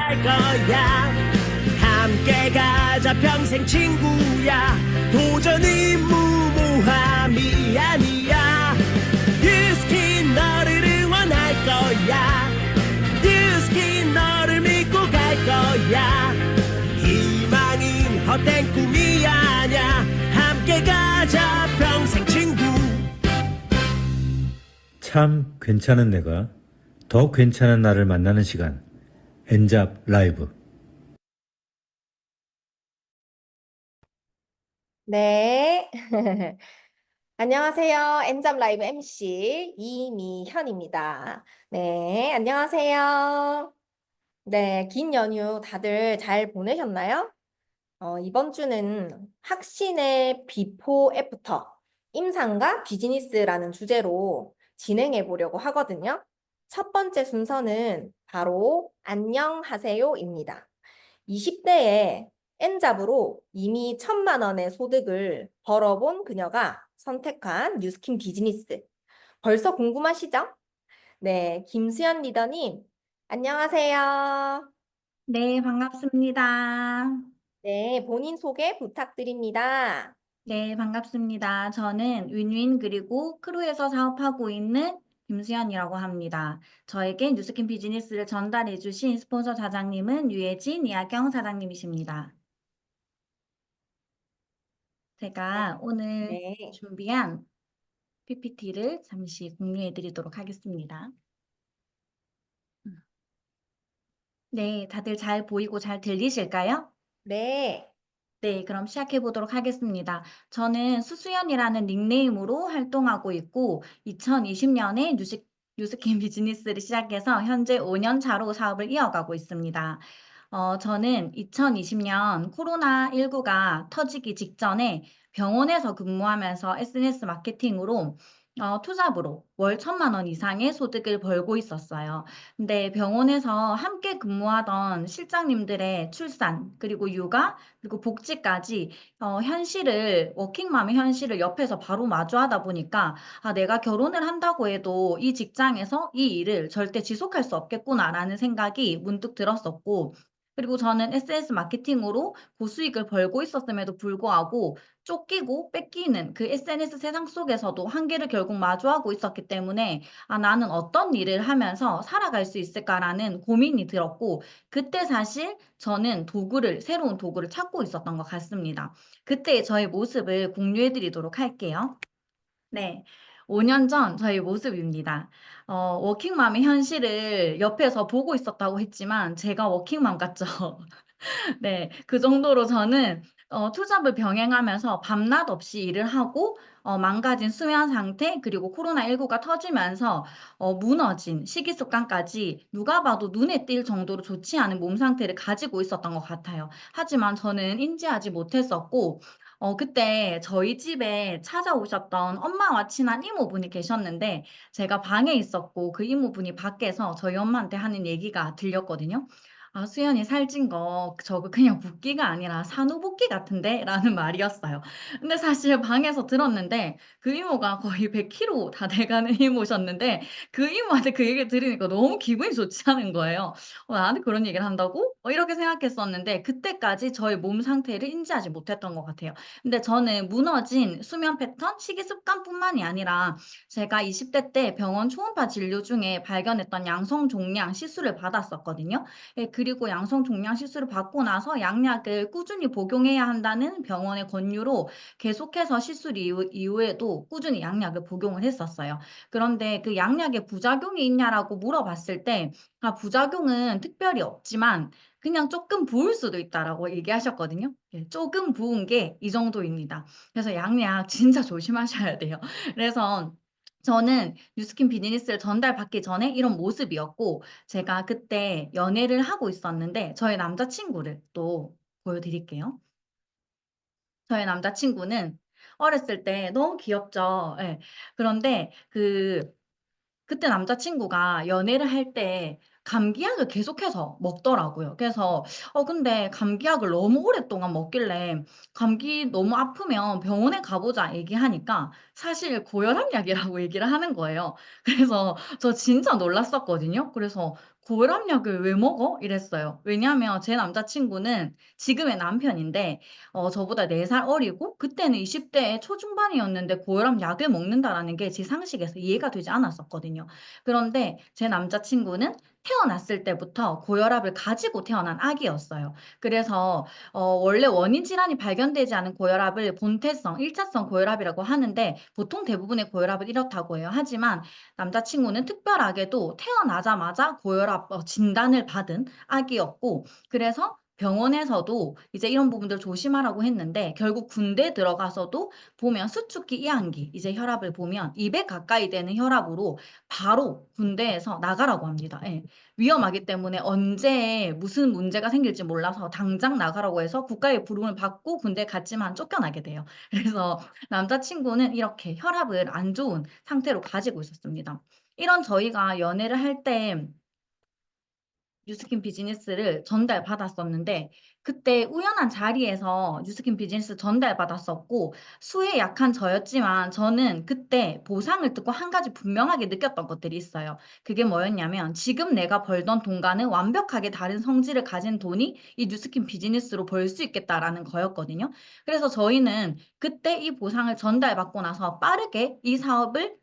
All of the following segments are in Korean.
갈 거야. 함께 가자 평생 친구야. 도전이 무모함이 아니야. 뉴스킨 너를 응원할 거야. 뉴스킨 너를 믿고 갈 거야. 희망은 헛된 꿈이 아냐. 함께 가자 평생 친구. 참 괜찮은 내가 더 괜찮은 나를 만나는 시간, 엔잡 라이브. 네. 안녕하세요. 엔잡 라이브 MC 이미현입니다. 네, 안녕하세요. 네, 긴 연휴 다들 잘 보내셨나요? 이번 주는 확신의 비포 애프터, 임상과 비즈니스라는 주제로 진행해 보려고 하거든요. 첫 번째 순서는 바로 안녕하세요입니다. 20대에 N잡으로 이미 1,000만 원의 소득을 벌어본 그녀가 선택한 뉴스킨 비즈니스. 벌써 궁금하시죠? 네, 김수연 리더님, 안녕하세요. 네, 반갑습니다. 네, 본인 소개 부탁드립니다. 네, 반갑습니다. 저는 윈윈 그리고 크루에서 사업하고 있는 김수연이라고 합니다. 저에게 뉴스킨 비즈니스를 전달해 주신 스폰서 사장님은 유해진 이하경 사장님이십니다. 제가 오늘 네, 준비한 PPT를 잠시 공유해 드리도록 하겠습니다. 네, 다들 잘 보이고 잘 들리실까요? 네, 네, 그럼 시작해 보도록 하겠습니다. 저는 수수연이라는 닉네임으로 활동하고 있고, 2020년에 뉴스킨 비즈니스를 시작해서 현재 5년 차로 사업을 이어가고 있습니다. 저는 2020년 코로나19가 터지기 직전에 병원에서 근무하면서 SNS 마케팅으로 투잡으로 월 1,000만 원 이상의 소득을 벌고 있었어요. 근데 병원에서 함께 근무하던 실장님들의 출산, 그리고 육아, 그리고 복지까지 워킹맘의 현실을 옆에서 바로 마주하다 보니까 내가 결혼을 한다고 해도 이 직장에서 이 일을 절대 지속할 수 없겠구나라는 생각이 문득 들었었고, 그리고 저는 SNS 마케팅으로 고수익을 벌고 있었음에도 불구하고 쫓기고 뺏기는 그 SNS 세상 속에서도 한계를 결국 마주하고 있었기 때문에 나는 어떤 일을 하면서 살아갈 수 있을까라는 고민이 들었고, 그때 사실 저는 새로운 도구를 찾고 있었던 것 같습니다. 그때 저의 모습을 공유해 드리도록 할게요. 네. 5년 전 저의 모습입니다. 워킹맘의 현실을 옆에서 보고 있었다고 했지만 제가 워킹맘 같죠? 네. 그 정도로 저는 투잡을 병행하면서 밤낮 없이 일을 하고 망가진 수면 상태, 그리고 코로나19가 터지면서 무너진 식이 습관까지 누가 봐도 눈에 띌 정도로 좋지 않은 몸 상태를 가지고 있었던 것 같아요. 하지만 저는 인지하지 못했었고, 그때 저희 집에 찾아오셨던 엄마와 친한 이모분이 계셨는데, 제가 방에 있었고 그 이모분이 밖에서 저희 엄마한테 하는 얘기가 들렸거든요. 수연이 살찐 거 저거 그냥 붓기가 아니라 산후붓기 같은데? 라는 말이었어요. 근데 사실 방에서 들었는데 그 이모가 거의 100kg 다 돼가는 이모셨는데, 그 이모한테 그 얘기를 들으니까 너무 기분이 좋지 않은 거예요. 나한테 그런 얘기를 한다고? 이렇게 생각했었는데 그때까지 저의 몸 상태를 인지하지 못했던 것 같아요. 근데 저는 무너진 수면 패턴, 식이 습관뿐만이 아니라 제가 20대 때 병원 초음파 진료 중에 발견했던 양성 종양 시술을 받았었거든요. 예, 그리고 양성 종양 시술을 받고 나서 양약을 꾸준히 복용해야 한다는 병원의 권유로 계속해서 시술 이후에도 꾸준히 양약을 복용을 했었어요. 그런데 그 양약에 부작용이 있냐라고 물어봤을 때, 부작용은 특별히 없지만 그냥 조금 부을 수도 있다라고 얘기하셨거든요. 예, 조금 부은 게 이 정도입니다. 그래서 양약 진짜 조심하셔야 돼요. 그래서 저는 뉴스킨 비즈니스를 전달받기 전에 이런 모습이었고, 제가 그때 연애를 하고 있었는데 저의 남자친구를 또 보여드릴게요. 저의 남자친구는 어렸을 때 너무 귀엽죠. 예. 그런데 그때 남자친구가 연애를 할 때 감기약을 계속해서 먹더라고요. 그래서 근데 감기약을 너무 오랫동안 먹길래 "감기 너무 아프면 병원에 가 보자." 얘기하니까 사실 고혈압약이라고 얘기를 하는 거예요. 그래서 저 진짜 놀랐었거든요. 그래서 "고혈압약을 왜 먹어?" 이랬어요. 왜냐하면 제 남자친구는 지금의 남편인데 저보다 4살 어리고 그때는 20 대 초중반이었는데 고혈압약을 먹는다라는 게 제 상식에서 이해가 되지 않았었거든요. 그런데 제 남자친구는 태어났을 때부터 고혈압을 가지고 태어난 아기였어요. 그래서 원래 원인 질환이 발견되지 않은 고혈압을 본태성 1 차성 고혈압이라고 하는데 보통 대부분의 고혈압은 이렇다고 해요. 하지만 남자친구는 특별하게도 태어나자마자 고혈압 진단을 받은 아기였고, 그래서 병원에서도 이제 이런 부분들 조심하라고 했는데 결국 군대 들어가서도 보면 수축기 이항기 이제 혈압을 보면 200 가까이 되는 혈압으로 바로 군대에서 나가라고 합니다. 예. 위험하기 때문에 언제 무슨 문제가 생길지 몰라서 당장 나가라고 해서 국가의 부름을 받고 군대에 갔지만 쫓겨나게 돼요. 그래서 남자친구는 이렇게 혈압을 안 좋은 상태로 가지고 있었습니다. 이런 저희가 연애를 할때 뉴스킨 비즈니스를 전달받았었는데 그때 우연한 자리에서 뉴스킨 비즈니스 전달받았었고 수에 약한 저였지만 저는 그때 보상을 듣고 한 가지 분명하게 느꼈던 것들이 있어요. 그게 뭐였냐면 지금 내가 벌던 돈과는 완벽하게 다른 성질을 가진 돈이 이 뉴스킨 비즈니스로 벌 수 있겠다라는 거였거든요. 그래서 저희는 그때 이 보상을 전달받고 나서 빠르게 이 사업을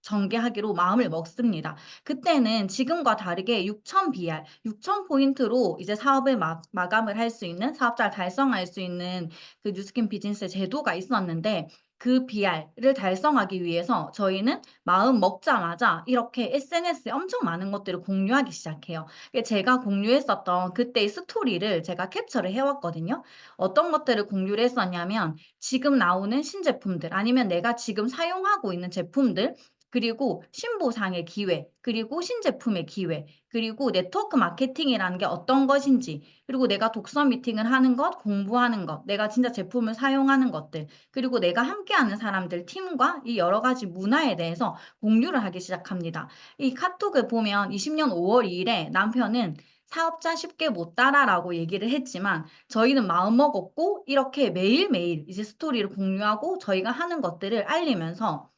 전개하기로 마음을 먹습니다. 그때는 지금과 다르게 6,000 BR, 6,000 포인트로 이제 사업을 마감을 할 수 있는 사업자를 달성할 수 있는 그 뉴스킨 비즈니스 제도가 있었는데 그 BR을 달성하기 위해서 저희는 마음 먹자마자 이렇게 SNS에 엄청 많은 것들을 공유하기 시작해요. 제가 공유했었던 그때의 스토리를 제가 캡처를 해 왔거든요. 어떤 것들을 공유를 했었냐면 지금 나오는 신제품들 아니면 내가 지금 사용하고 있는 제품들 그리고 신보상의 기회, 그리고 신제품의 기회, 그리고 네트워크 마케팅이라는 게 어떤 것인지, 그리고 내가 독서 미팅을 하는 것, 공부하는 것, 내가 진짜 제품을 사용하는 것들, 그리고 내가 함께하는 사람들, 팀과 이 여러 가지 문화에 대해서 공유를 하기 시작합니다. 이 카톡을 보면 20년 5월 2일에 남편은 사업자 쉽게 못 따라라고 얘기를 했지만 저희는 마음먹었고 이렇게 매일매일 이제 스토리를 공유하고 저희가 하는 것들을 알리면서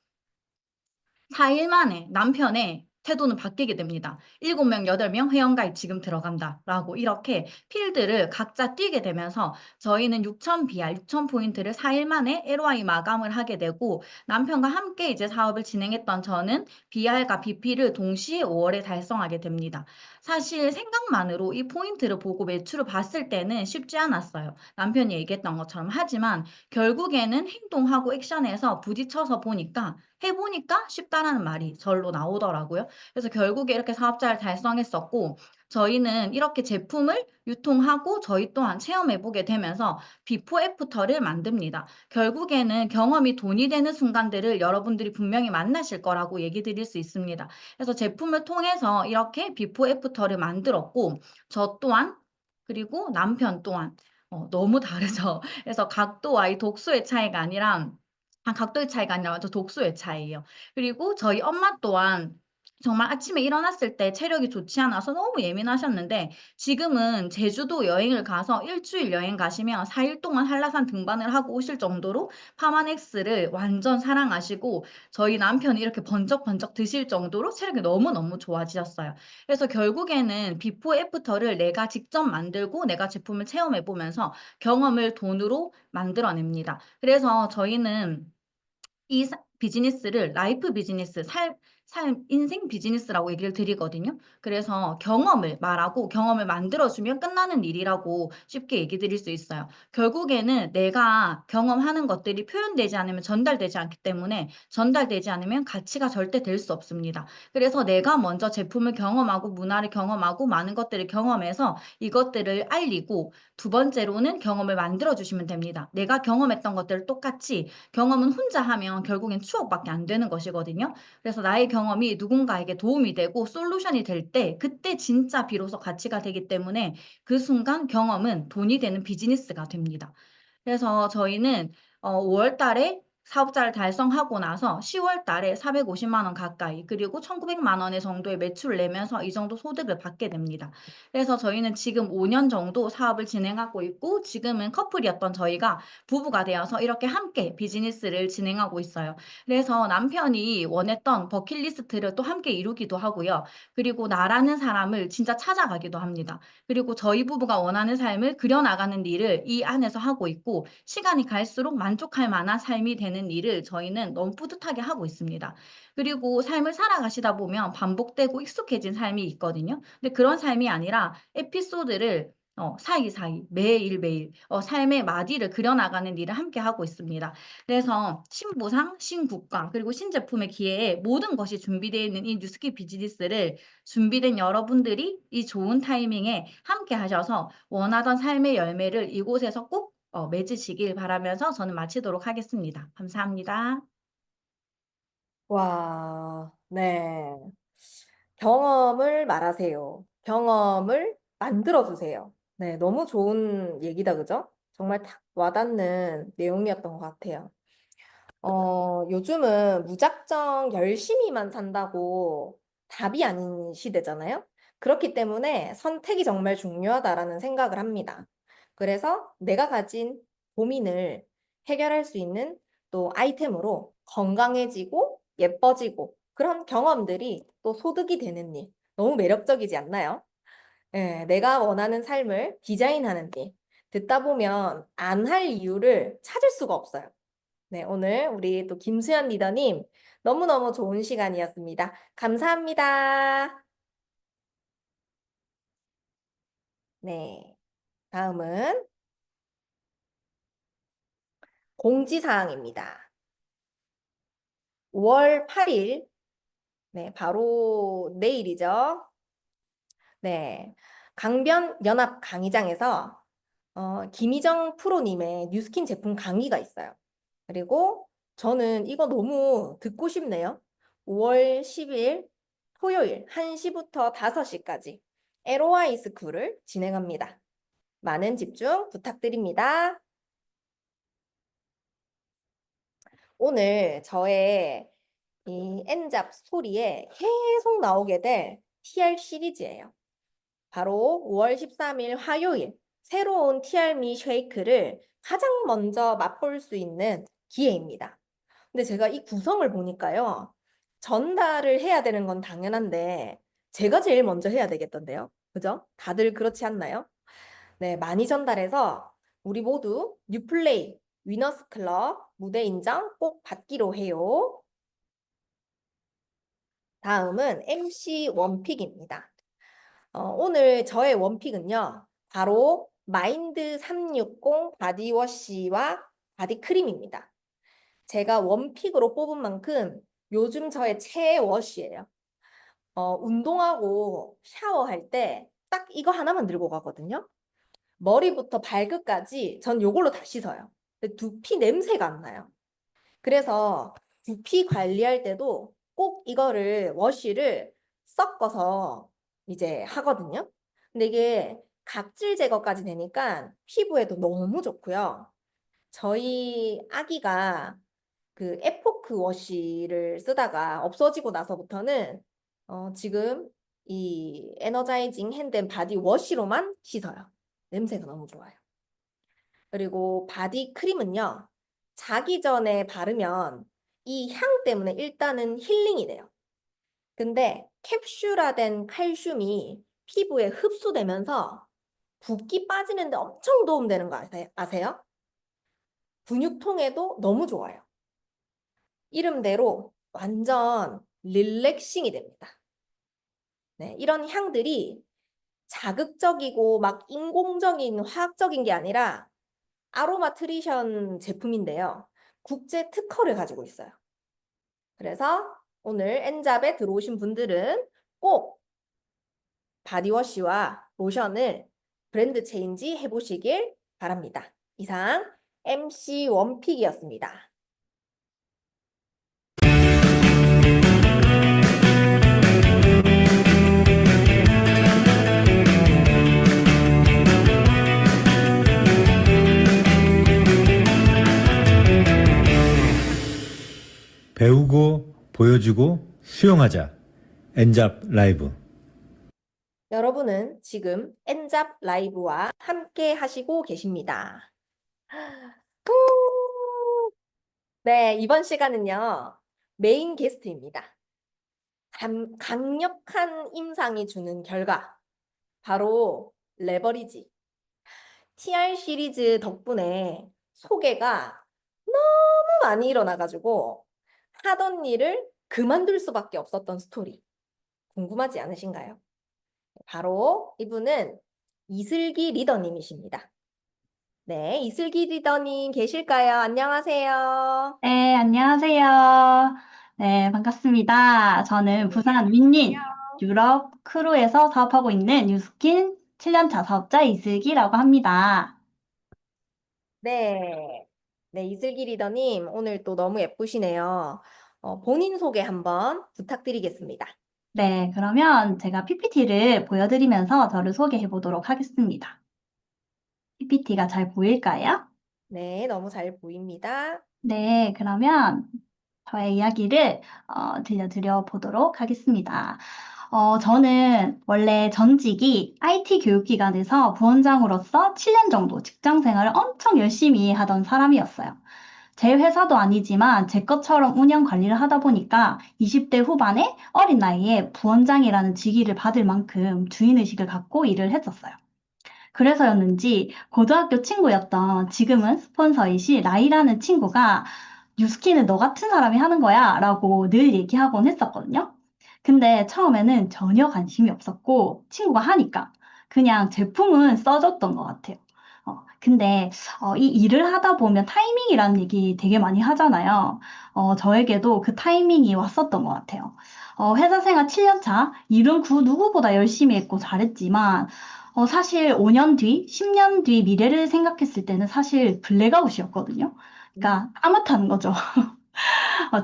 4일 만에 남편의 태도는 바뀌게 됩니다. "7 명, 8명 회원가입 지금 들어간다."라고 이렇게 필드를 각자 뛰게 되면서 저희는 6,000 BR, 6,000 포인트를 4일 만에 LOI 마감을 하게 되고 남편과 함께 이제 사업을 진행했던 저는 BR과 BP를 동시에 5 월에 달성하게 됩니다. 사실 생각만으로 이 포인트를 보고 매출을 봤을 때는 쉽지 않았어요, 남편이 얘기했던 것처럼. 하지만 결국에는 행동하고 액션해서 부딪혀서 보니까 해 보니까 쉽다라는 말이 절로 나오더라고요. 그래서 결국에 이렇게 사업자를 달성했었고 저희는 이렇게 제품을 유통하고 저희 또한 체험해 보게 되면서 비포 애프터를 만듭니다. 결국에는 경험이 돈이 되는 순간들을 여러분들이 분명히 만나실 거라고 얘기 드릴 수 있습니다. 그래서 제품을 통해서 이렇게 비포 애프터를 만들었고 저 또한 그리고 남편 또한 너무 다르죠. 그래서 각도와 이 독소의 차이가 아니라 각도의 차이가 아니라 완전 독소의 차이예요. 그리고 저희 엄마 또한 정말 아침에 일어났을 때 체력이 좋지 않아서 너무 예민하셨는데 지금은 제주도 여행을 가서 1주일 여행 가시면 4일 동안 한라산 등반을 하고 오실 정도로 파마넥스를 완전 사랑하시고 저희 남편이 이렇게 번쩍번쩍 드실 정도로 체력이 너무너무 좋아지셨어요. 그래서 결국에는 비포 애프터를 내가 직접 만들고 내가 제품을 체험해 보면서 경험을 돈으로 만들어 냅니다. 그래서 저희는 이 비즈니스를 라이프 비즈니스 인생 비즈니스라고 얘기를 드리거든요. 그래서 경험을 말하고 경험을 만들어 주면 끝나는 일이라고 쉽게 얘기 드릴 수 있어요. 결국에는 내가 경험하는 것들이 표현되지 않으면 전달되지 않기 때문에 전달되지 않으면 가치가 절대 될 수 없습니다. 그래서 내가 먼저 제품을 경험하고 문화를 경험하고 많은 것들을 경험해서 이것들을 알리고 두 번째로는 경험을 만들어 주시면 됩니다. 내가 경험했던 것들을 똑같이 경험은 혼자 하면 결국엔 추억밖에 안 되는 것이거든요. 그래서 나의 경험이 누군가에게 도움이 되고 솔루션이 될 때 그때 진짜 비로소 가치가 되기 때문에 그 순간 경험은 돈이 되는 비즈니스가 됩니다. 그래서 저희는 5월 달에 사업자를 달성하고 나서 10월 달에 450만 원 가까이 그리고 1,900만 원의 정도의 매출을 내면서 이 정도 소득을 받게 됩니다. 그래서 저희는 지금 5년 정도 사업을 진행하고 있고 지금은 커플이었던 저희가 부부가 되어서 이렇게 함께 비즈니스를 진행하고 있어요. 그래서 남편이 원했던 버킷리스트를 또 함께 이루기도 하고요. 그리고 나라는 사람을 진짜 찾아가기도 합니다. 그리고 저희 부부가 원하는 삶을 그려나가는 일을 이 안에서 하고 있고 시간이 갈수록 만족할 만한 삶이 되는 일을 저희는 너무 뿌듯하게 하고 있습니다. 그리고 삶을 살아가시다 보면 반복되고 익숙해진 삶이 있거든요. 근데 그런 삶이 아니라 에피소드를 사이사이 매일매일 삶의 마디를 그려나가는 일을 함께 하고 있습니다. 그래서 신부상, 신국가, 그리고 신제품의 기회에 모든 것이 준비되어 있는 이 뉴스키 비즈니스를 준비된 여러분들이 이 좋은 타이밍에 함께 하셔서 원하던 삶의 열매를 이곳에서 꼭 맺으시길 바라면서 저는 마치도록 하겠습니다. 감사합니다. 와, 네. 경험을 말하세요. 경험을 만들어주세요. 네, 너무 좋은 얘기다, 그죠? 정말 딱 와닿는 내용이었던 것 같아요. 요즘은 무작정 열심히만 산다고 답이 아닌 시대잖아요. 그렇기 때문에 선택이 정말 중요하다라는 생각을 합니다. 그래서 내가 가진 고민을 해결할 수 있는 또 아이템으로 건강해지고 예뻐지고 그런 경험들이 또 소득이 되는 일. 너무 매력적이지 않나요? 예, 내가 원하는 삶을 디자인하는 일. 듣다 보면 안 할 이유를 찾을 수가 없어요. 네, 오늘 우리 또 김수연 리더님 너무너무 좋은 시간이었습니다. 감사합니다. 네, 다음은 공지사항입니다. 5월 8일, 네, 바로 내일이죠. 네, 강변 연합 강의장에서 김희정 프로님의 뉴스킨 제품 강의가 있어요. 그리고 저는 이거 너무 듣고 싶네요. 5월 10일 토요일 1시부터 5시까지 LOI 스쿨을 진행합니다. 많은 집중 부탁드립니다. 오늘 저의 이 N잡 스토리에 계속 나오게 될 TR 시리즈예요. 바로 5월 13일 화요일 새로운 TR미 쉐이크를 가장 먼저 맛볼 수 있는 기회입니다. 근데 제가 이 구성을 보니까요. 전달을 해야 되는 건 당연한데 제가 제일 먼저 해야 되겠던데요. 그죠? 다들 그렇지 않나요? 네, 많이 전달해서 우리 모두 뉴플레이 위너스 클럽 무대 인정 꼭 받기로 해요. 다음은 MC 원픽입니다. 오늘 저의 원픽은요. 바로 마인드 360 바디워시와 바디크림입니다. 제가 원픽으로 뽑은 만큼 요즘 저의 최애 워시예요. 운동하고 샤워할 때 딱 이거 하나만 들고 가거든요. 머리부터 발끝까지 전 요걸로 다 씻어요. 근데 두피 냄새가 안 나요. 그래서 두피 관리할 때도 꼭 이거를 워시를 섞어서 이제 하거든요. 근데 이게 각질 제거까지 되니까 피부에도 너무 좋고요. 저희 아기가 그 에포크 워시를 쓰다가 없어지고 나서부터는 지금 이 에너자이징 핸드 바디 워시로만 씻어요. 냄새가 너무 좋아요. 그리고 바디 크림은요. 자기 전에 바르면 이 향 때문에 일단은 힐링이 돼요. 근데 캡슐화된 칼슘이 피부에 흡수되면서 붓기 빠지는데 엄청 도움되는 거 아세요? 근육통에도 너무 좋아요. 이름대로 완전 릴렉싱이 됩니다. 네, 이런 향들이 자극적이고 막 인공적인 화학적인 게 아니라 아로마 트리션 제품인데요. 국제 특허를 가지고 있어요. 그래서 오늘 N잡에 들어오신 분들은 꼭 바디워시와 로션을 브랜드 체인지 해보시길 바랍니다. 이상 MC 원픽이었습니다. 배우고 보여주고 수용하자. 엔잡 라이브. 여러분은 지금 엔잡 라이브와 함께 하시고 계십니다. 후! 네, 이번 시간은요, 메인 게스트입니다. 강력한 임상이 주는 결과, 바로 레버리지. TR 시리즈 덕분에 소개가 너무 많이 일어나가지고 하던 일을 그만둘 수밖에 없었던 스토리. 궁금하지 않으신가요? 바로 이분은 이슬기 리더님이십니다. 네, 이슬기 리더님 계실까요? 안녕하세요. 네, 안녕하세요. 네, 반갑습니다. 저는 부산 윈윈 유럽 크루에서 사업하고 있는 뉴스킨 7년차 사업자 이슬기라고 합니다. 네. 네, 이슬기 리더님, 오늘 또 너무 예쁘시네요. 본인 소개 한번 부탁드리겠습니다. 네, 그러면 제가 PPT를 보여드리면서 저를 소개해 보도록 하겠습니다. PPT가 잘 보일까요? 네, 너무 잘 보입니다. 네, 그러면 저의 이야기를 들려드려 보도록 하겠습니다. 저는 원래 전직이 IT 교육기관에서 부원장으로서 7년 정도 직장 생활을 엄청 열심히 하던 사람이었어요. 제 회사도 아니지만 제 것처럼 운영 관리를 하다 보니까 20대 후반에 어린 나이에 부원장이라는 직위를 받을 만큼 주인의식을 갖고 일을 했었어요. 그래서였는지 고등학교 친구였던 지금은 스폰서이신 라이라는 친구가 뉴스키는 너 같은 사람이 하는 거야 라고 늘 얘기하곤 했었거든요. 근데 처음에는 전혀 관심이 없었고 친구가 하니까 그냥 제품은 써줬던 것 같아요. 근데 이 일을 하다 보면 타이밍이라는 얘기 되게 많이 하잖아요. 저에게도 그 타이밍이 왔었던 것 같아요. 회사 생활 7년 차, 일은 그 누구보다 열심히 했고 잘했지만 사실 5년 뒤, 10년 뒤 미래를 생각했을 때는 사실 블랙아웃이었거든요. 그러니까 까맣다는 거죠.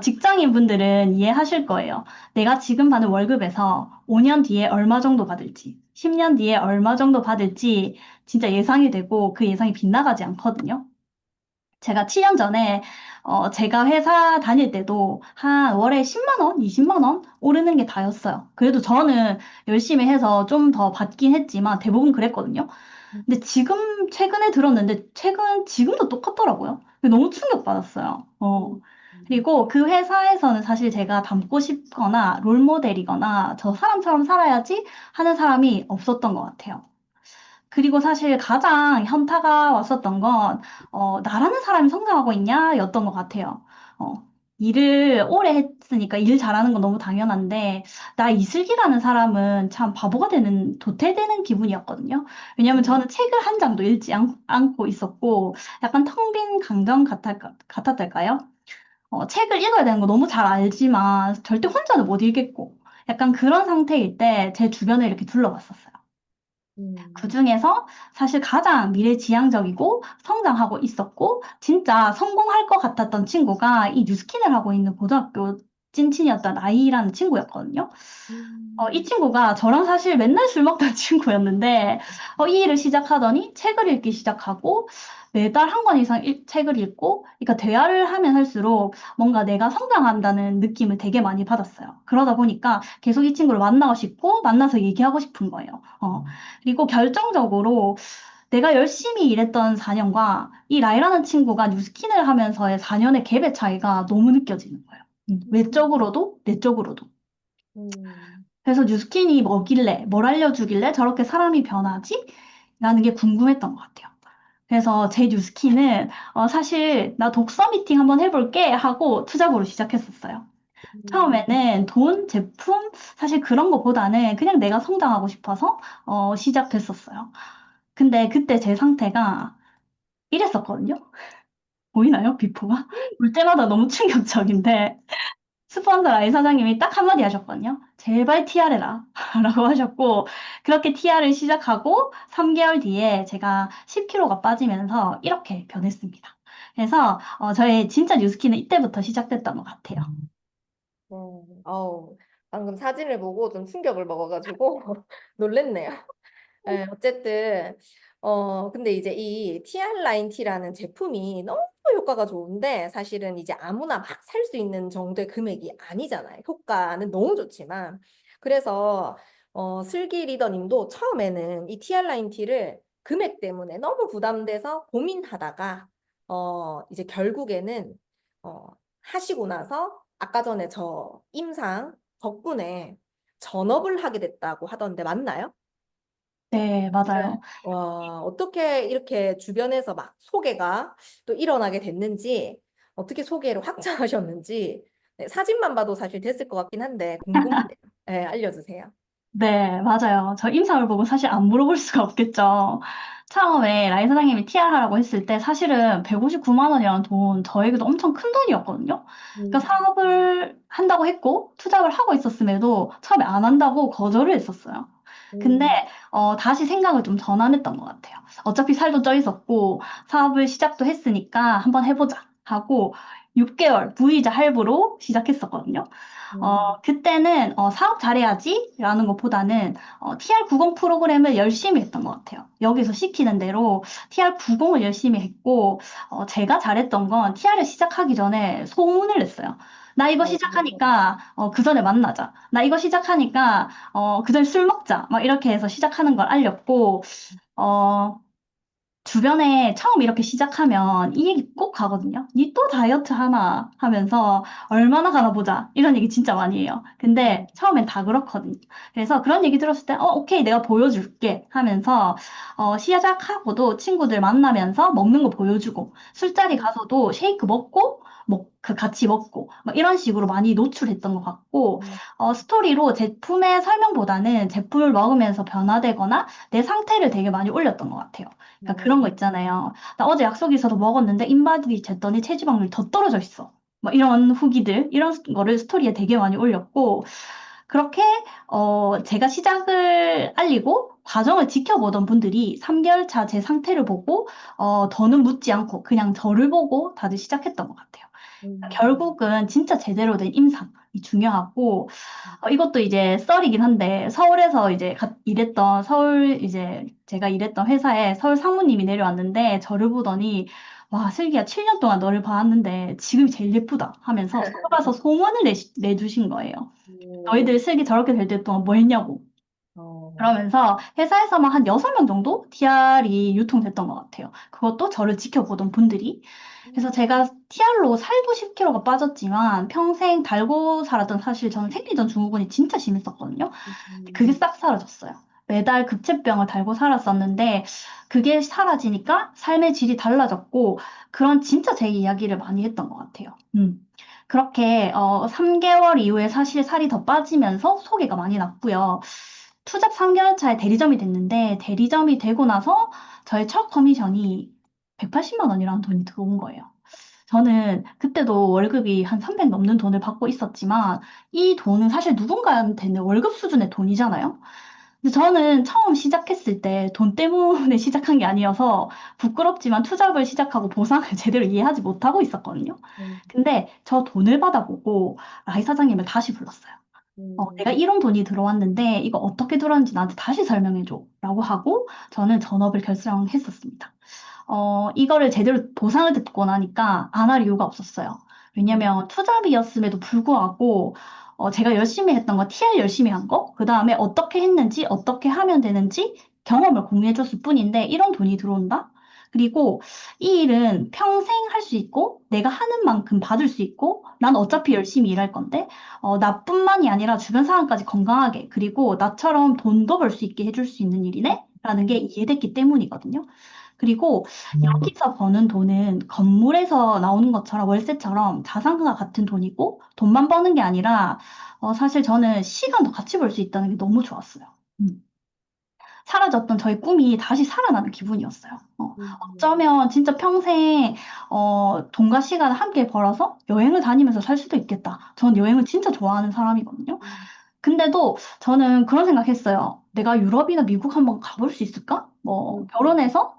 직장인 분들은 이해하실 거예요. 내가 지금 받는 월급에서 5년 뒤에 얼마 정도 받을지, 10년 뒤에 얼마 정도 받을지 진짜 예상이 되고 그 예상이 빗나가지 않거든요. 제가 7년 전에 제가 회사 다닐 때도 한 월에 10만 원, 20만 원 오르는 게 다였어요. 그래도 저는 열심히 해서 좀 더 받긴 했지만 대부분 그랬거든요. 근데 지금 최근에 들었는데 지금도 똑같더라고요. 너무 충격받았어요. 그리고 그 회사에서는 사실 제가 닮고 싶거나 롤모델이거나 저 사람처럼 살아야지 하는 사람이 없었던 것 같아요. 그리고 사실 가장 현타가 왔었던 건, 나라는 사람이 성장하고 있냐? 였던 것 같아요. 어, 일을 오래 했으니까 일 잘하는 건 너무 당연한데, 나 이슬기라는 사람은 참 바보가 되는, 도태되는 기분이었거든요. 왜냐면 저는 책을 한 장도 읽지 않고 있었고, 약간 텅 빈 강정 같았달까요? 책을 읽어야 되는 거 너무 잘 알지만, 절대 혼자는 못 읽겠고, 약간 그런 상태일 때 제 주변을 이렇게 둘러봤었어요. 그중에서 사실 가장 미래지향적이고 성장하고 있었고 진짜 성공할 것 같았던 친구가 이 뉴스킨을 하고 있는 고등학교 찐친이었던 아이라는 친구였거든요. 이 친구가 저랑 사실 맨날 술 먹던 친구였는데 이 일을 시작하더니 책을 읽기 시작하고 매달 한 권 이상 책을 읽고 그러니까 대화를 하면 할수록 뭔가 내가 성장한다는 느낌을 되게 많이 받았어요. 그러다 보니까 계속 이 친구를 만나고 싶고 만나서 얘기하고 싶은 거예요. 그리고 결정적으로 내가 열심히 일했던 4년과 이 라이라는 친구가 뉴스킨을 하면서의 4년의 갭의 차이가 너무 느껴지는 거예요. 외적으로도 내적으로도. 그래서 뉴스킨이 뭐길래, 뭘 알려주길래 저렇게 사람이 변하지? 라는 게 궁금했던 것 같아요. 그래서 제 뉴스킨은 사실 나 독서 미팅 한번 해볼게 하고 투잡으로 시작했었어요. 처음에는 돈, 제품, 사실 그런 것보다는 그냥 내가 성장하고 싶어서 시작했었어요. 근데 그때 제 상태가 이랬었거든요. 보이나요? 비포가? 볼 때마다 너무 충격적인데 스폰서 라인 사장님이 딱 한마디 하셨거든요. 제발 TR 해라 라고 하셨고 그렇게 TR을 시작하고 3개월 뒤에 제가 10kg가 빠지면서 이렇게 변했습니다. 그래서 저의 진짜 뉴스키는 이때부터 시작됐던 것 같아요. 방금 사진을 보고 좀 충격을 먹어가지고 놀랬네요. 어쨌든 근데 이제 이 TR 라인 T라는 제품이 너무 효과가 좋은데 사실은 이제 아무나 막 살 수 있는 정도의 금액이 아니잖아요. 효과는 너무 좋지만. 그래서 슬기 리더님도 처음에는 이 TR 라인 T를 금액 때문에 너무 부담돼서 고민하다가 이제 결국에는 어, 하시고 나서 아까 전에 저 임상 덕분에 전업을 하게 됐다고 하던데 맞나요? 네, 네. 맞아요. 와, 어떻게 이렇게 주변에서 막 소개가 또 일어나게 됐는지, 어떻게 소개를 확장하셨는지, 네, 사진만 봐도 사실 됐을 것 같긴 한데, 궁금하네요. 네, 알려주세요. 네, 맞아요. 저 임상을 보고 사실 안 물어볼 수가 없겠죠. 처음에 라인 사장님이 TR 하라고 했을 때 사실은 159만 원이라는 돈 저에게도 엄청 큰 돈이었거든요. 그러니까 음, 사업을 한다고 했고 투잡을 하고 있었음에도 처음에 안 한다고 거절을 했었어요. 근데 음, 다시 생각을 좀 전환했던 것 같아요. 어차피 살도 쪄 있었고 사업을 시작도 했으니까 한번 해보자 하고 6개월 무이자 할부로 시작했었거든요. 음, 그때는 사업 잘해야지라는 것보다는 TR90 프로그램을 열심히 했던 것 같아요. 여기서 시키는 대로 TR90을 열심히 했고, 제가 잘했던 건 TR을 시작하기 전에 소문을 냈어요. 나 이거 시작하니까 그 전에 만나자. 나 이거 시작하니까 그 전에 술 먹자. 막 이렇게 해서 시작하는 걸 알렸고, 어, 주변에 처음 이렇게 시작하면 이 얘기 꼭 하거든요. 니 또 다이어트 하나 하면서 얼마나 가나 보자. 이런 얘기 진짜 많이 해요. 근데 처음엔 다 그렇거든요. 그래서 그런 얘기 들었을 때, 오케이, 내가 보여줄게 하면서, 시작하고도 친구들 만나면서 먹는 거 보여주고, 술자리 가서도 쉐이크 먹고, 같이 먹고, 막 이런 식으로 많이 노출했던 것 같고, 스토리로 제품의 설명보다는 제품을 먹으면서 변화되거나 내 상태를 되게 많이 올렸던 것 같아요. 그러니까 그런 거 있잖아요. 나 어제 약속 있어서 먹었는데 인바디 쟀더니 체지방률이 더 떨어져 있어. 뭐 이런 후기들, 이런 거를 스토리에 되게 많이 올렸고, 그렇게, 제가 시작을 알리고 과정을 지켜보던 분들이 3개월 차 제 상태를 보고, 더는 묻지 않고 그냥 저를 보고 다들 시작했던 것 같아요. 결국은 진짜 제대로 된 임상이 중요하고, 이것도 이제 썰이긴 한데, 서울에서 이제 일했던, 이제 제가 일했던 회사에 서울 상무님이 내려왔는데, 저를 보더니, 와, 슬기야, 7년 동안 너를 봤는데, 지금이 제일 예쁘다 하면서 서울 가서 소문을 내주신 거예요. 너희들 슬기 저렇게 될 때 동안 뭐 했냐고. 그러면서 회사에서만 한 6명 정도 TR이 유통됐던 것 같아요. 그것도 저를 지켜보던 분들이. 그래서 제가 TR로 살도 10kg가 빠졌지만 평생 달고 살았던 사실 저는 생리전 증후군이 진짜 심했었거든요. 그게 싹 사라졌어요. 매달 급체병을 달고 살았었는데 그게 사라지니까 삶의 질이 달라졌고 그런 진짜 제 이야기를 많이 했던 것 같아요. 그렇게 3개월 이후에 사실 살이 더 빠지면서 소개가 많이 났고요. 투잡 3개월 차에 대리점이 됐는데 대리점이 되고 나서 저의 첫 커미션이 180만 원이라는 돈이 들어온 거예요. 저는 그때도 월급이 한 300 넘는 돈을 받고 있었지만 이 돈은 사실 누군가한테는 월급 수준의 돈이잖아요. 근데 저는 처음 시작했을 때 돈 때문에 시작한 게 아니어서 부끄럽지만 투잡을 시작하고 보상을 제대로 이해하지 못하고 있었거든요. 근데 저 돈을 받아보고 라이 사장님을 다시 불렀어요. 내가 이런 돈이 들어왔는데 이거 어떻게 들어왔는지 나한테 다시 설명해줘. 라고 하고 저는 전업을 결정했었습니다. 이거를 제대로 보상을 듣고 나니까 안 할 이유가 없었어요. 왜냐면 투잡이었음에도 불구하고 제가 열심히 했던 거, TR 열심히 한 거, 그 다음에 어떻게 했는지, 어떻게 하면 되는지 경험을 공유해줬을 뿐인데 이런 돈이 들어온다? 그리고 이 일은 평생 할 수 있고 내가 하는 만큼 받을 수 있고 난 어차피 열심히 일할 건데 나뿐만이 아니라 주변 사람까지 건강하게 그리고 나처럼 돈도 벌 수 있게 해줄 수 있는 일이네? 라는 게 이해됐기 때문이거든요. 그리고 여기서 버는 돈은 건물에서 나오는 것처럼 월세처럼 자산과 같은 돈이고 돈만 버는 게 아니라 사실 저는 시간도 같이 벌 수 있다는 게 너무 좋았어요. 음. 사라졌던 저의 꿈이 다시 살아나는 기분이었어요. 어쩌면 진짜 평생 돈과 시간을 함께 벌어서 여행을 다니면서 살 수도 있겠다. 전 여행을 진짜 좋아하는 사람이거든요. 근데도 저는 그런 생각했어요. 내가 유럽이나 미국 한번 가볼 수 있을까? 뭐 결혼해서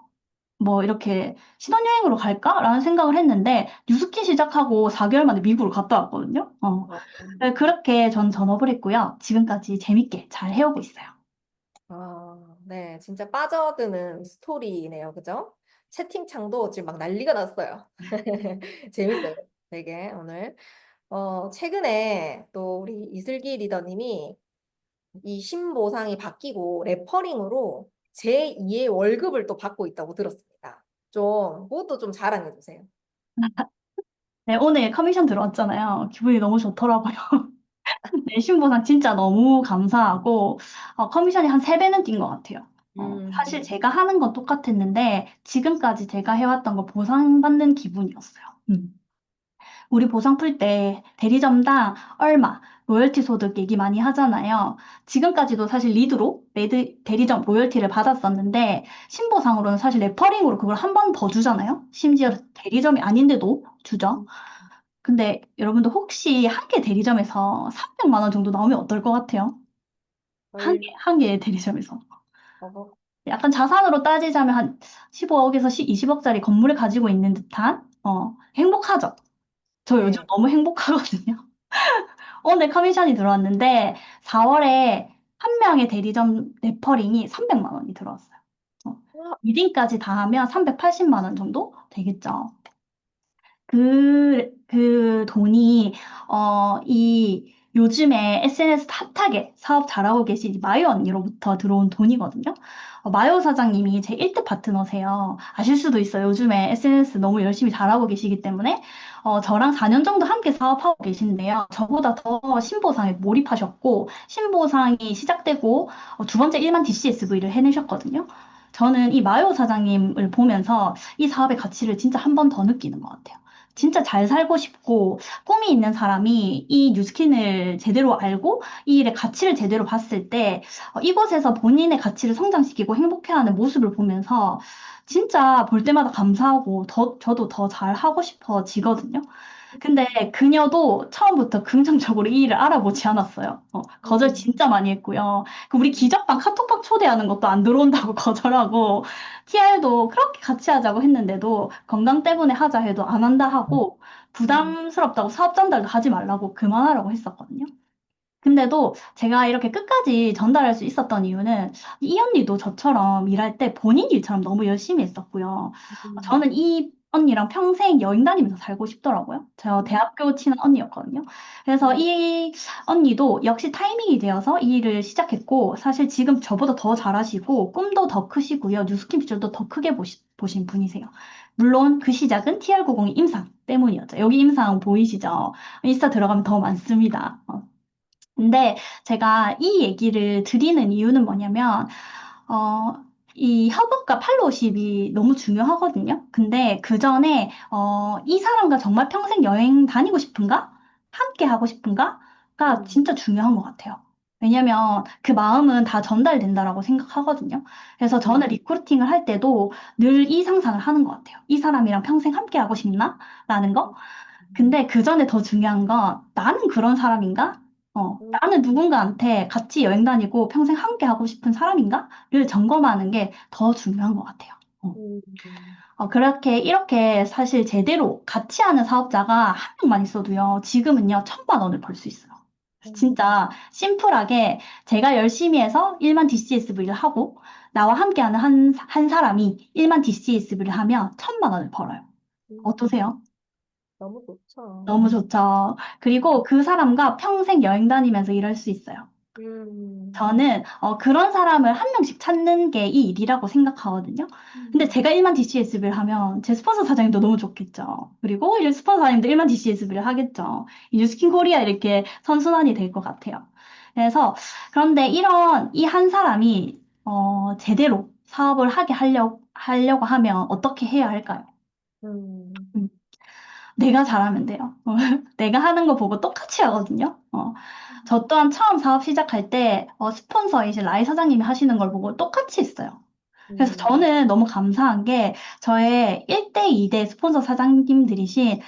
뭐 이렇게 신혼여행으로 갈까라는 생각을 했는데 뉴스키 시작하고 4개월 만에 미국을 갔다 왔거든요. 그렇게 전 전업을 했고요. 지금까지 재밌게 잘 해오고 있어요. 아, 네, 진짜 빠져드는 스토리네요. 그죠? 채팅창도 지금 막 난리가 났어요. 재밌어요. 되게 오늘. 최근에 또 우리 이슬기 리더님이 이 신보상이 바뀌고 레퍼링으로 제2의 월급을 또 받고 있다고 들었습니다. 그것도 좀 자랑해 주세요. 네, 오늘 커미션 들어왔잖아요. 기분이 너무 좋더라고요. 내신 보상 진짜 너무 감사하고, 커미션이 한 3배는 뛴 것 같아요. 사실 제가 하는 건 똑같았는데, 지금까지 제가 해왔던 거 보상받는 기분이었어요. 우리 보상 풀 때 대리점당 얼마, 로열티 소득 얘기 많이 하잖아요. 지금까지도 사실 리드로 대리점 로열티를 받았었는데, 신보상으로는 사실 레퍼링으로 그걸 한 번 더 주잖아요. 심지어 대리점이 아닌데도 주죠. 근데 여러분들 혹시 한 개 대리점에서 300만 원 정도 나오면 어떨 것 같아요? 한 개 대리점에서. 어, 약간 자산으로 따지자면 한 15억에서 20억짜리 건물을 가지고 있는 듯한, 행복하죠? 저 요즘 네. 너무 행복하거든요. 오늘 커미션이 들어왔는데 4월에 한 명의 대리점 레퍼링이 300만 원이 들어왔어요. 와, 리딩까지 다 하면 380만 원 정도 되겠죠. 그 돈이, 요즘에 SNS 핫하게 사업 잘하고 계신 이 마요 언니로부터 들어온 돈이거든요. 마요 사장님이 제 1대 파트너세요. 아실 수도 있어요. 요즘에 SNS 너무 열심히 잘하고 계시기 때문에, 저랑 4년 정도 함께 사업하고 계신데요. 저보다 더 신보상에 몰입하셨고, 신보상이 시작되고, 두 번째 1만 DCSV를 해내셨거든요. 저는 이 마요 사장님을 보면서 이 사업의 가치를 진짜 한 번 더 느끼는 것 같아요. 진짜 잘 살고 싶고 꿈이 있는 사람이 이 뉴스킨을 제대로 알고 이 일의 가치를 제대로 봤을 때 이곳에서 본인의 가치를 성장시키고 행복해하는 모습을 보면서 진짜 볼 때마다 감사하고 저도 더 잘하고 싶어지거든요. 근데 그녀도 처음부터 긍정적으로 이 일을 알아보지 않았어요. 거절 진짜 많이 했고요. 우리 기적방 카톡방 초대하는 것도 안 들어온다고 거절하고, TR도 그렇게 같이 하자고 했는데도 건강 때문에 하자 해도 안 한다 하고, 부담스럽다고 사업 전달도 하지 말라고 그만하라고 했었거든요. 근데도 제가 이렇게 끝까지 전달할 수 있었던 이유는 이 언니도 저처럼 일할 때 본인 일처럼 너무 열심히 했었고요. 저는 이 언니랑 평생 여행 다니면서 살고 싶더라고요. 저 대학교 치는 언니였거든요. 그래서 이 언니도 역시 타이밍이 되어서 이 일을 시작했고, 사실 지금 저보다 더 잘하시고, 꿈도 더 크시고요. 뉴스킨 피처도 더 크게 보신 분이세요. 물론 그 시작은 TR90의 임상 때문이었죠. 여기 임상 보이시죠? 인스타 들어가면 더 많습니다. 근데 제가 이 얘기를 드리는 이유는 뭐냐면, 어, 이 협업과 팔로우십이 너무 중요하거든요. 근데 그 전에, 이 사람과 정말 평생 여행 다니고 싶은가? 함께 하고 싶은가?가 진짜 중요한 것 같아요. 왜냐면 그 마음은 다 전달된다라고 생각하거든요. 그래서 저는 리크루팅을 할 때도 늘 이 상상을 하는 것 같아요. 이 사람이랑 평생 함께 하고 싶나? 라는 거. 근데 그 전에 더 중요한 건 나는 그런 사람인가? 나는 누군가한테 같이 여행 다니고 평생 함께 하고 싶은 사람인가?를 점검하는 게 더 중요한 것 같아요. 그렇게 이렇게 사실 제대로 같이 하는 사업자가 한 명만 있어도요, 지금은요, 1,000만 원을 벌 수 있어요. 진짜 심플하게 제가 열심히 해서 1만 DCSV를 하고 나와 함께하는 한 사람이 1만 DCSV를 하면 1,000만 원을 벌어요. 어떠세요? 너무 좋죠. 너무 좋죠. 그리고 그 사람과 평생 여행 다니면서 일할 수 있어요. 저는 그런 사람을 한 명씩 찾는 게 이 일이라고 생각하거든요. 근데 제가 1만 DCSB를 하면 제 스폰서 사장님도 너무 좋겠죠. 그리고 이 스폰서 사장님도 1만 DCSB를 하겠죠. 이 뉴스킨 코리아 이렇게 선순환이 될 것 같아요. 그래서 그런데 이런 이 한 사람이 제대로 사업을 하게 하려고 하면 어떻게 해야 할까요? 음. 내가 잘하면 돼요. 내가 하는 거 보고 똑같이 하거든요. 저 또한 처음 사업 시작할 때 스폰서이신 라이 사장님이 하시는 걸 보고 똑같이 했어요. 그래서 저는 너무 감사한 게 저의 1대, 2대 스폰서 사장님들이신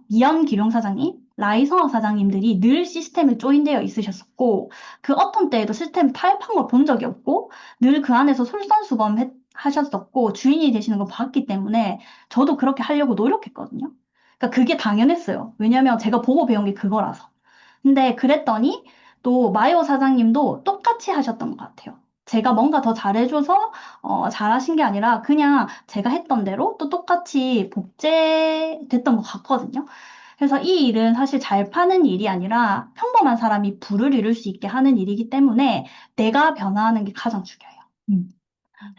미연 기룡 사장님, 라이 성학 사장님들이 늘 시스템에 조인되어 있으셨었고 그 어떤 때에도 시스템 타협한 걸 본 적이 없고 늘 그 안에서 솔선수범 하셨었고 주인이 되시는 걸 봤기 때문에 저도 그렇게 하려고 노력했거든요. 그러니까 그게 당연했어요. 왜냐면 제가 보고 배운 게 그거라서. 근데 그랬더니 또 마요 사장님도 똑같이 하셨던 것 같아요. 제가 뭔가 더 잘해줘서 잘하신 게 아니라 그냥 제가 했던 대로 또 똑같이 복제됐던 것 같거든요. 그래서 이 일은 사실 잘 파는 일이 아니라 평범한 사람이 부를 이룰 수 있게 하는 일이기 때문에 내가 변화하는 게 가장 중요해요. 음.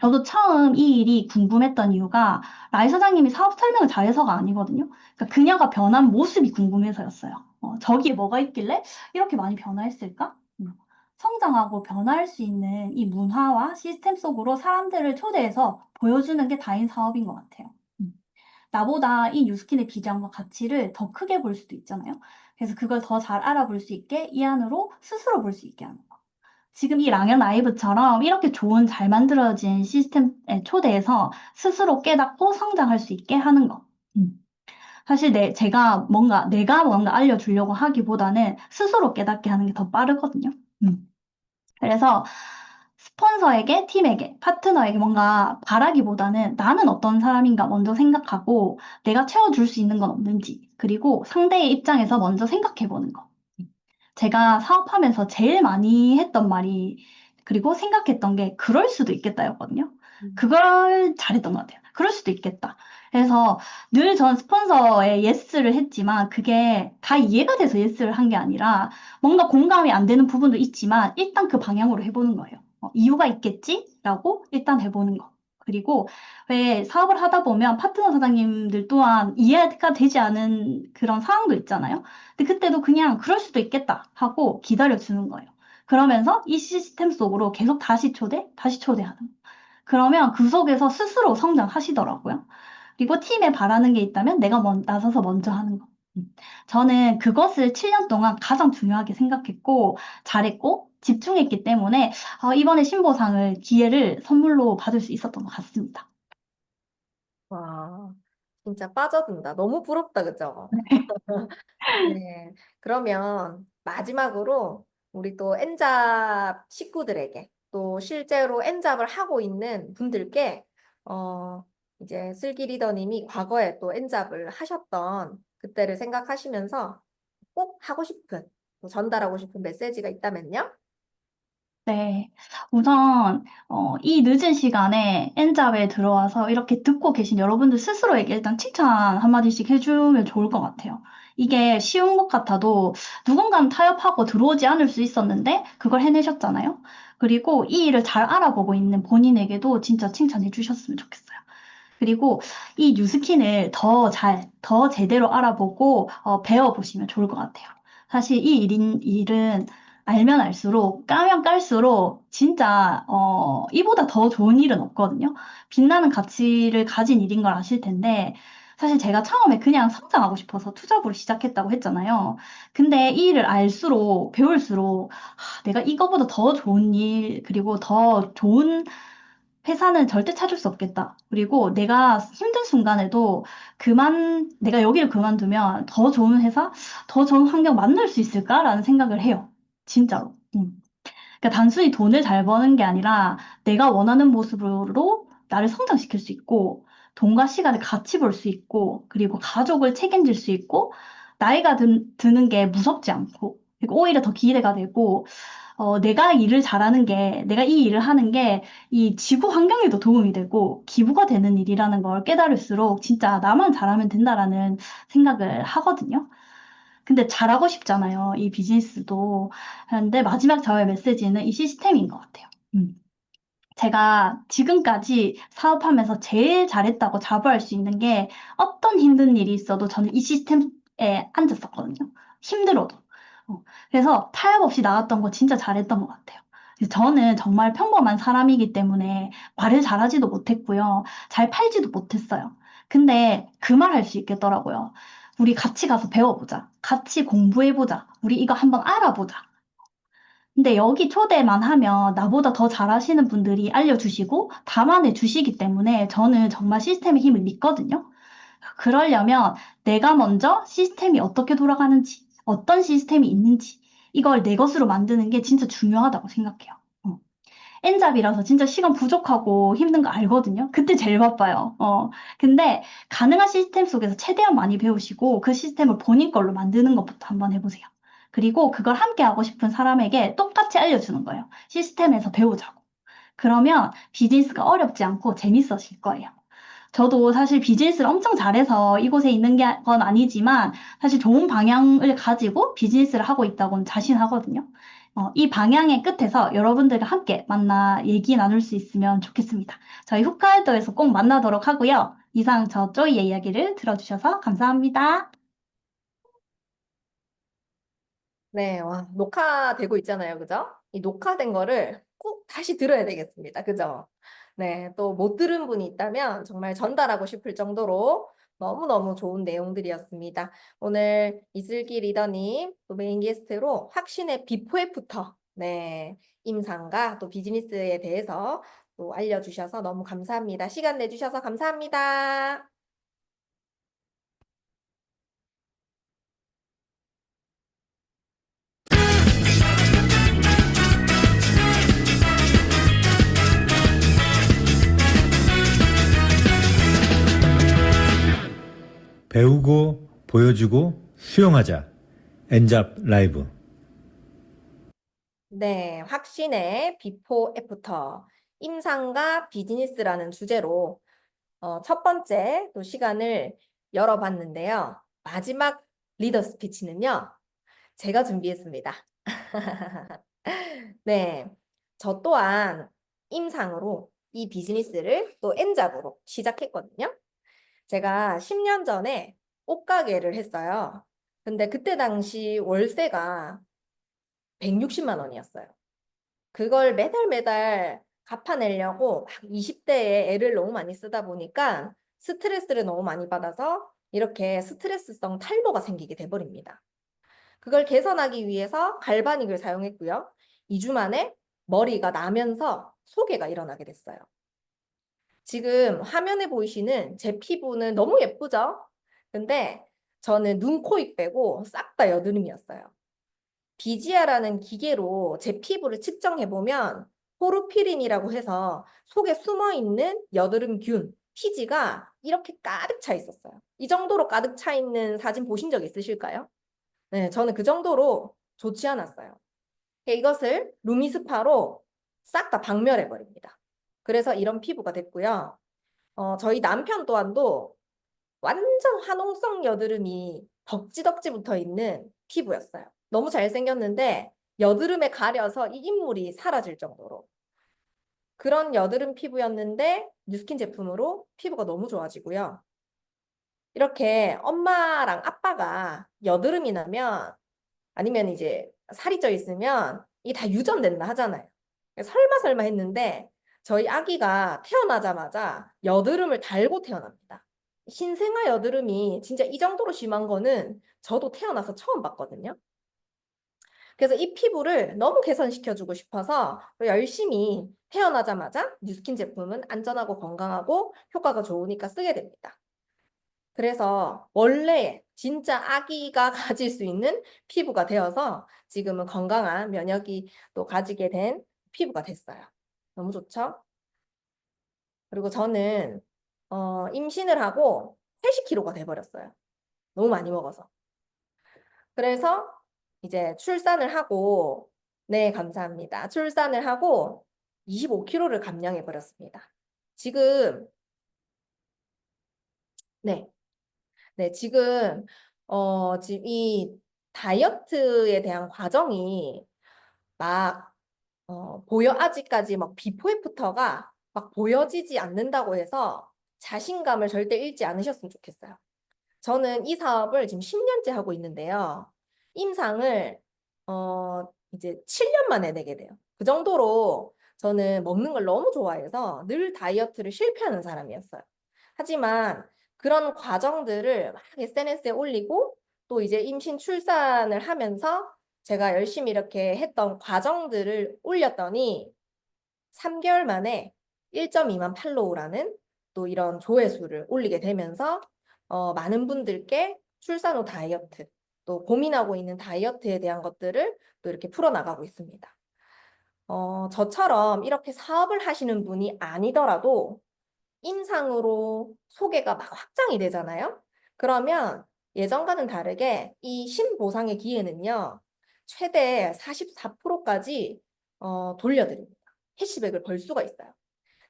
저도 처음 이 일이 궁금했던 이유가 라이 사장님이 사업 설명을 잘해서가 아니거든요. 그러니까 그녀가 변한 모습이 궁금해서였어요. 저기에 뭐가 있길래 이렇게 많이 변화했을까? 성장하고 변화할 수 있는 이 문화와 시스템 속으로 사람들을 초대해서 보여주는 게 다인 사업인 것 같아요. 나보다 이 뉴스킨의 비전과 가치를 더 크게 볼 수도 있잖아요. 그래서 그걸 더 잘 알아볼 수 있게 이 안으로 스스로 볼 수 있게 하는 거. 지금 이 랑연 라이브처럼 이렇게 좋은 잘 만들어진 시스템에 초대해서 스스로 깨닫고 성장할 수 있게 하는 거. 사실 내가 뭔가 알려주려고 하기보다는 스스로 깨닫게 하는 게 더 빠르거든요. 그래서 스폰서에게, 팀에게, 파트너에게 뭔가 바라기보다는 나는 어떤 사람인가 먼저 생각하고 내가 채워줄 수 있는 건 없는지, 그리고 상대의 입장에서 먼저 생각해 보는 거. 제가 사업하면서 제일 많이 했던 말이, 그리고 생각했던 게 그럴 수도 있겠다였거든요. 그걸 잘했던 것 같아요. 그럴 수도 있겠다. 그래서 늘 전 스폰서에 예스를 했지만 그게 다 이해가 돼서 예스를 한 게 아니라 뭔가 공감이 안 되는 부분도 있지만 일단 그 방향으로 해보는 거예요. 이유가 있겠지라고 일단 해보는 거. 그리고 왜 사업을 하다 보면 파트너 사장님들 또한 이해가 되지 않은 그런 상황도 있잖아요. 근데 그때도 그냥 그럴 수도 있겠다 하고 기다려주는 거예요. 그러면서 이 시스템 속으로 계속 다시 초대하는 거. 그러면 그 속에서 스스로 성장하시더라고요. 그리고 팀에 바라는 게 있다면 내가 나서서 먼저 하는 거. 저는 그것을 7년 동안 가장 중요하게 생각했고 잘했고 집중했기 때문에 이번에 신보상을 기회를 선물로 받을 수 있었던 것 같습니다. 와, 진짜 빠져든다. 너무 부럽다, 그죠? 네. 그러면 마지막으로 우리 또 N잡 식구들에게 또 실제로 N잡을 하고 있는 분들께 이제 슬기 리더님이 과거에 또 N잡을 하셨던 그때를 생각하시면서 꼭 하고 싶은 또 전달하고 싶은 메시지가 있다면요? 네. 우선, 이 늦은 시간에 N잡에 들어와서 이렇게 듣고 계신 여러분들 스스로에게 일단 칭찬 한마디씩 해주면 좋을 것 같아요. 이게 쉬운 것 같아도 누군가는 타협하고 들어오지 않을 수 있었는데 그걸 해내셨잖아요. 그리고 이 일을 잘 알아보고 있는 본인에게도 진짜 칭찬해 주셨으면 좋겠어요. 그리고 이 뉴스킨을 더 제대로 알아보고 배워보시면 좋을 것 같아요. 사실 이 일은 알면 알수록, 까면 깔수록 진짜 이보다 더 좋은 일은 없거든요. 빛나는 가치를 가진 일인 걸 아실 텐데 사실 제가 처음에 그냥 성장하고 싶어서 투잡으로 시작했다고 했잖아요. 근데 이 일을 알수록, 배울수록 내가 이거보다 더 좋은 일, 그리고 더 좋은 회사는 절대 찾을 수 없겠다. 그리고 내가 힘든 순간에도 내가 여기를 그만두면 더 좋은 회사, 더 좋은 환경 만날 수 있을까라는 생각을 해요. 진짜로. 그러니까 단순히 돈을 잘 버는 게 아니라 내가 원하는 모습으로 나를 성장시킬 수 있고, 돈과 시간을 같이 벌 수 있고, 그리고 가족을 책임질 수 있고, 나이가 드는 게 무섭지 않고, 그리고 오히려 더 기대가 되고, 내가 이 일을 하는 게 이 지구 환경에도 도움이 되고 기부가 되는 일이라는 걸 깨달을수록 진짜 나만 잘하면 된다라는 생각을 하거든요. 근데 잘하고 싶잖아요, 이 비즈니스도. 그런데 마지막 저의 메시지는 이 시스템인 것 같아요. 제가 지금까지 사업하면서 제일 잘했다고 자부할 수 있는 게 어떤 힘든 일이 있어도 저는 이 시스템에 앉았었거든요. 힘들어도. 그래서 타협 없이 나갔던 거 진짜 잘했던 것 같아요. 저는 정말 평범한 사람이기 때문에 말을 잘하지도 못했고요. 잘 팔지도 못했어요. 근데 그 말 할 수 있겠더라고요. 우리 같이 가서 배워보자. 같이 공부해보자. 우리 이거 한번 알아보자. 근데 여기 초대만 하면 나보다 더 잘하시는 분들이 알려주시고 담아내 주시기 때문에 저는 정말 시스템의 힘을 믿거든요. 그러려면 내가 먼저 시스템이 어떻게 돌아가는지, 어떤 시스템이 있는지, 이걸 내 것으로 만드는 게 진짜 중요하다고 생각해요. N잡이라서 진짜 시간 부족하고 힘든 거 알거든요. 그때 제일 바빠요. 근데 가능한 시스템 속에서 최대한 많이 배우시고 그 시스템을 본인 걸로 만드는 것부터 한번 해보세요. 그리고 그걸 함께 하고 싶은 사람에게 똑같이 알려주는 거예요. 시스템에서 배우자고. 그러면 비즈니스가 어렵지 않고 재밌어질 거예요. 저도 사실 비즈니스를 엄청 잘해서 이곳에 있는 건 아니지만 사실 좋은 방향을 가지고 비즈니스를 하고 있다고는 자신하거든요. 이 방향의 끝에서 여러분들과 함께 만나 얘기 나눌 수 있으면 좋겠습니다. 저희 홋카이도에서 꼭 만나도록 하고요. 이상 저 쪼이의 이야기를 들어주셔서 감사합니다. 네, 와, 녹화되고 있잖아요. 그죠? 이 녹화된 거를 꼭 다시 들어야 되겠습니다. 그죠? 네, 또 못 들은 분이 있다면 정말 전달하고 싶을 정도로 너무너무 좋은 내용들이었습니다. 오늘 이슬기 리더님 또 메인 게스트로 확신의 비포 애프터, 네, 임상과 또 비즈니스에 대해서 또 알려주셔서 너무 감사합니다. 시간 내주셔서 감사합니다. 배우고 보여주고 수용하자. 엔잡 라이브. 네, 확신의 비포 애프터, 임상과 비즈니스라는 주제로 첫 번째 또 시간을 열어봤는데요. 마지막 리더 스피치는요, 제가 준비했습니다. 네, 저 또한 임상으로 이 비즈니스를 또 엔잡으로 시작했거든요. 제가 10년 전에 옷가게를 했어요. 근데 그때 당시 월세가 160만 원이었어요. 그걸 매달 매달 갚아내려고 막 20대에 애를 너무 많이 쓰다 보니까 스트레스를 너무 많이 받아서 이렇게 스트레스성 탈모가 생기게 돼버립니다. 그걸 개선하기 위해서 갈바닉을 사용했고요. 2주 만에 머리가 나면서 소개가 일어나게 됐어요. 지금 화면에 보이시는 제 피부는 너무 예쁘죠? 근데 저는 눈, 코, 입 빼고 싹 다 여드름이었어요. 비지아라는 기계로 제 피부를 측정해보면 포르피린이라고 해서 속에 숨어있는 여드름균, 피지가 이렇게 가득 차 있었어요. 이 정도로 가득 차 있는 사진 보신 적 있으실까요? 네, 저는 그 정도로 좋지 않았어요. 이것을 루미스파로 싹 다 박멸해버립니다. 그래서 이런 피부가 됐고요. 저희 남편 또한도 완전 화농성 여드름이 덕지덕지 붙어 있는 피부였어요. 너무 잘생겼는데 여드름에 가려서 이 인물이 사라질 정도로. 그런 여드름 피부였는데 뉴스킨 제품으로 피부가 너무 좋아지고요. 이렇게 엄마랑 아빠가 여드름이 나면 아니면 이제 살이 쪄 있으면 이 다 유전된다 하잖아요. 설마 했는데 저희 아기가 태어나자마자 여드름을 달고 태어납니다. 신생아 여드름이 진짜 이 정도로 심한 거는 저도 태어나서 처음 봤거든요. 그래서 이 피부를 너무 개선시켜주고 싶어서 열심히 태어나자마자 뉴스킨 제품은 안전하고 건강하고 효과가 좋으니까 쓰게 됩니다. 그래서 원래 진짜 아기가 가질 수 있는 피부가 되어서 지금은 건강한 면역이 또 가지게 된 피부가 됐어요. 너무 좋죠? 그리고 저는 임신을 하고 80kg가 돼버렸어요. 너무 많이 먹어서. 그래서 이제 출산을 하고, 네, 감사합니다. 출산을 하고 25kg를 감량해 버렸습니다. 지금, 네, 네, 지금 이 다이어트에 대한 과정이 막, 아직까지 막 비포 애프터가 막 보여지지 않는다고 해서 자신감을 절대 잃지 않으셨으면 좋겠어요. 저는 이 사업을 지금 10년째 하고 있는데요. 임상을 이제 7년 만에 내게 돼요. 그 정도로 저는 먹는 걸 너무 좋아해서 늘 다이어트를 실패하는 사람이었어요. 하지만 그런 과정들을 막 SNS에 올리고 또 이제 임신 출산을 하면서 제가 열심히 이렇게 했던 과정들을 올렸더니 3개월 만에 1.2만 팔로우라는 또 이런 조회수를 올리게 되면서 많은 분들께 출산 후 다이어트, 또 고민하고 있는 다이어트에 대한 것들을 또 이렇게 풀어나가고 있습니다. 저처럼 이렇게 사업을 하시는 분이 아니더라도 임상으로 소개가 막 확장이 되잖아요. 그러면 예전과는 다르게 이 신보상의 기회는요, 최대 44%까지 돌려드립니다. 캐시백을 벌 수가 있어요.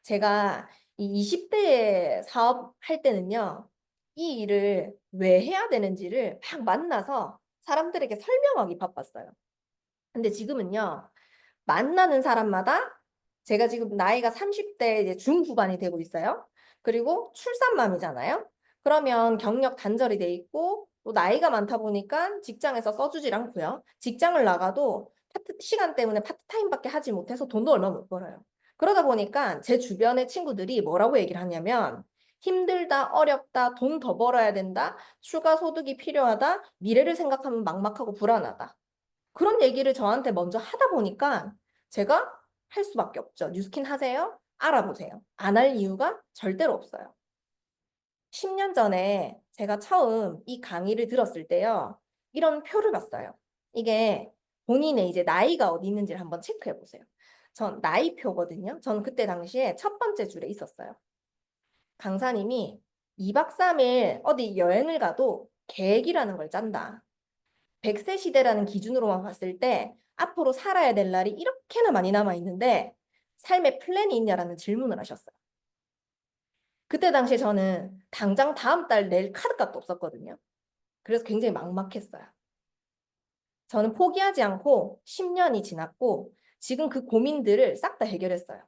제가 이 20대에 사업할 때는요, 이 일을 왜 해야 되는지를 막 만나서 사람들에게 설명하기 바빴어요. 근데 지금은요, 만나는 사람마다 제가 지금 나이가 30대 이제 중후반이 되고 있어요. 그리고 출산맘이잖아요. 그러면 경력 단절이 돼 있고 또 나이가 많다 보니까 직장에서 써주질 않고요. 직장을 나가도 시간 때문에 파트타임밖에 하지 못해서 돈도 얼마 못 벌어요. 그러다 보니까 제 주변의 친구들이 뭐라고 얘기를 하냐면 힘들다, 어렵다, 돈 더 벌어야 된다, 추가 소득이 필요하다, 미래를 생각하면 막막하고 불안하다. 그런 얘기를 저한테 먼저 하다 보니까 제가 할 수밖에 없죠. 뉴스킨 하세요? 알아보세요. 안 할 이유가 절대로 없어요. 10년 전에 제가 처음 이 강의를 들었을 때요. 이런 표를 봤어요. 이게 본인의 이제 나이가 어디 있는지를 한번 체크해 보세요. 전 나이표거든요. 전 그때 당시에 첫 번째 줄에 있었어요. 강사님이 2박 3일 어디 여행을 가도 계획이라는 걸 짠다. 100세 시대라는 기준으로만 봤을 때 앞으로 살아야 될 날이 이렇게나 많이 남아 있는데 삶의 플랜이 있냐라는 질문을 하셨어요. 그때 당시에 저는 당장 다음 달 낼 카드값도 없었거든요. 그래서 굉장히 막막했어요. 저는 포기하지 않고 10년이 지났고 지금 그 고민들을 싹 다 해결했어요.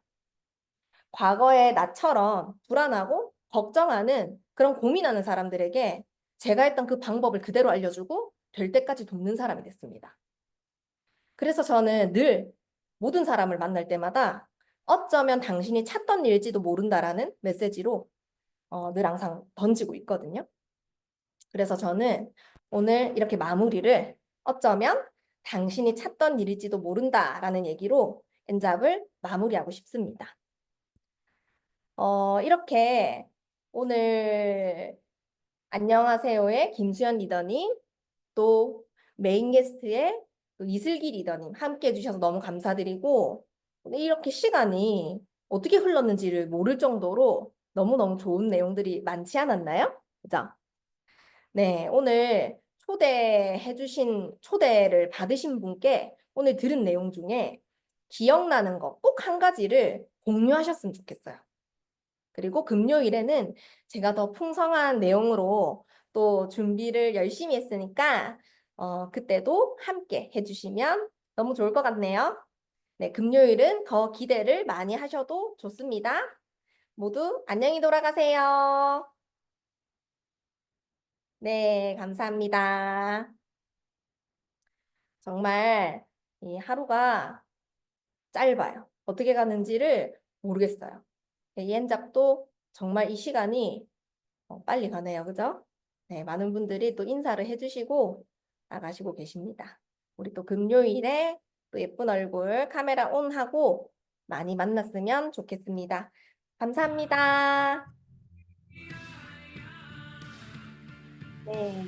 과거에 나처럼 불안하고 걱정하는 그런 고민하는 사람들에게 제가 했던 그 방법을 그대로 알려주고 될 때까지 돕는 사람이 됐습니다. 그래서 저는 늘 모든 사람을 만날 때마다 어쩌면 당신이 찾던 일지도 모른다라는 메시지로 늘 항상 던지고 있거든요. 그래서 저는 오늘 이렇게 마무리를 어쩌면 당신이 찾던 일일지도 모른다라는 얘기로 엔잡을 마무리하고 싶습니다. 이렇게 오늘 안녕하세요의 김수연 리더님, 또 메인 게스트의 또 이슬기 리더님 함께 해주셔서 너무 감사드리고 오늘 이렇게 시간이 어떻게 흘렀는지를 모를 정도로 너무너무 좋은 내용들이 많지 않았나요? 그죠? 네, 오늘 초대를 받으신 분께 오늘 들은 내용 중에 기억나는 거 꼭 한 가지를 공유하셨으면 좋겠어요. 그리고 금요일에는 제가 더 풍성한 내용으로 또 준비를 열심히 했으니까 그때도 함께 해주시면 너무 좋을 것 같네요. 네, 금요일은 더 기대를 많이 하셔도 좋습니다. 모두 안녕히 돌아가세요. 네, 감사합니다. 정말 이 하루가 짧아요. 어떻게 가는지를 모르겠어요. 이 엔잡도 정말 이 시간이 빨리 가네요. 그죠? 네, 많은 분들이 또 인사를 해주시고 나가시고 계십니다. 우리 또 금요일에 또 예쁜 얼굴 카메라 온 하고 많이 만났으면 좋겠습니다. 감사합니다. 네.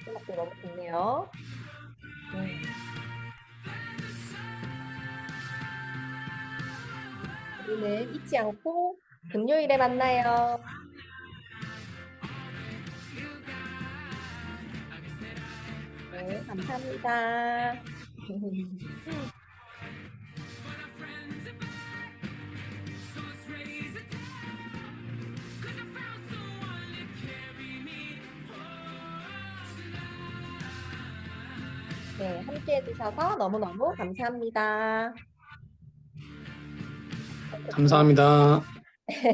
음악도 너무 좋네요. 네. 우리는 잊지 않고 금요일에 만나요. 네, 감사합니다. 네, 함께 해주셔서 너무너무 감사합니다. 감사합니다.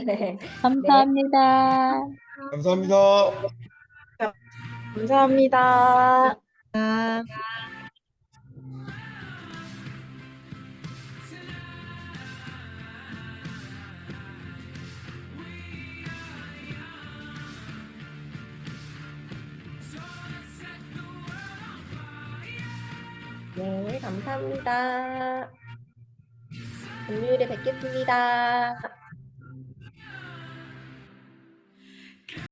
네, 감사합니다. 감사합니다. 감사합니다. 네, 감사합니다. 금요일에 뵙겠습니다.